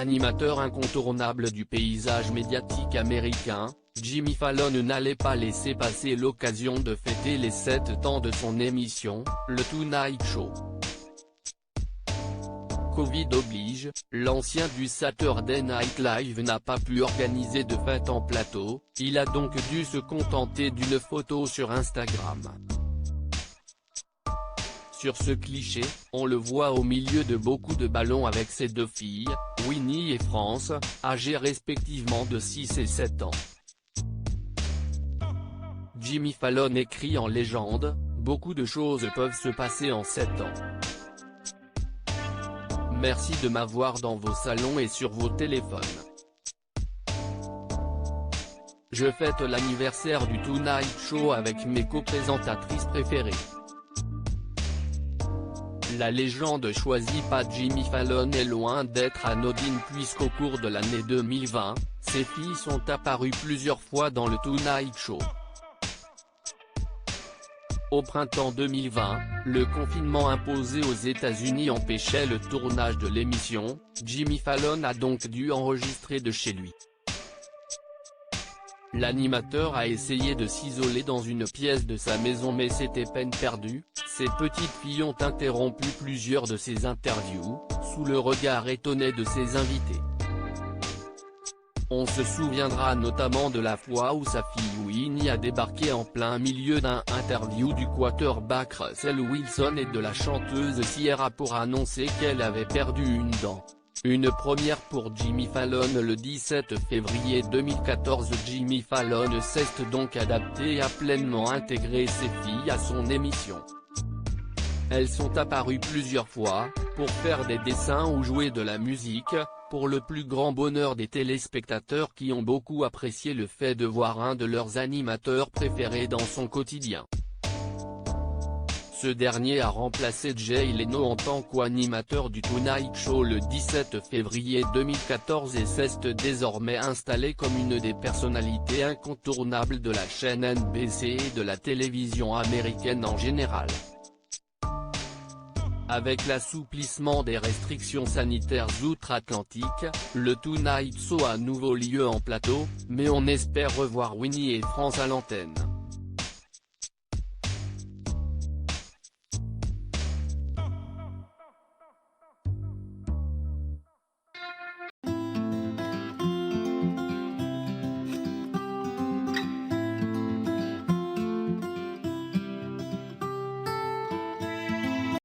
Animateur incontournable du paysage médiatique américain, Jimmy Fallon n'allait pas laisser passer l'occasion de fêter les 7 ans de son émission, le Tonight Show. Covid oblige, l'ancien du Saturday Night Live n'a pas pu organiser de fête en plateau, il a donc dû se contenter d'une photo sur Instagram. Sur ce cliché, on le voit au milieu de beaucoup de ballons avec ses 2 filles, Winnie et France, âgées respectivement de 6 et 7 ans. Jimmy Fallon écrit en légende, beaucoup de choses peuvent se passer en 7 ans. Merci de m'avoir dans vos salons et sur vos téléphones. Je fête l'anniversaire du Tonight Show avec mes co-présentatrices préférées. La légende choisie par Jimmy Fallon est loin d'être anodine puisqu'au cours de l'année 2020, ses filles sont apparues plusieurs fois dans le Tonight Show. Au printemps 2020, le confinement imposé aux États-Unis empêchait le tournage de l'émission, Jimmy Fallon a donc dû enregistrer de chez lui. L'animateur a essayé de s'isoler dans une pièce de sa maison mais c'était peine perdue, ses petites filles ont interrompu plusieurs de ses interviews, sous le regard étonné de ses invités. On se souviendra notamment de la fois où sa fille Winnie a débarqué en plein milieu d'un interview du quarterback Russell Wilson et de la chanteuse Ciara pour annoncer qu'elle avait perdu une dent. Une première pour Jimmy Fallon le 17 février 2014. Jimmy Fallon s'est donc adapté et a pleinement intégré ses filles à son émission. Elles sont apparues plusieurs fois, pour faire des dessins ou jouer de la musique, pour le plus grand bonheur des téléspectateurs qui ont beaucoup apprécié le fait de voir un de leurs animateurs préférés dans son quotidien. Ce dernier a remplacé Jay Leno en tant qu'animateur du Tonight Show le 17 février 2014 et s'est désormais installé comme une des personnalités incontournables de la chaîne NBC et de la télévision américaine en général. Avec l'assouplissement des restrictions sanitaires outre-Atlantique, le Tonight Show a nouveau lieu en plateau, mais on espère revoir Winnie et France à l'antenne.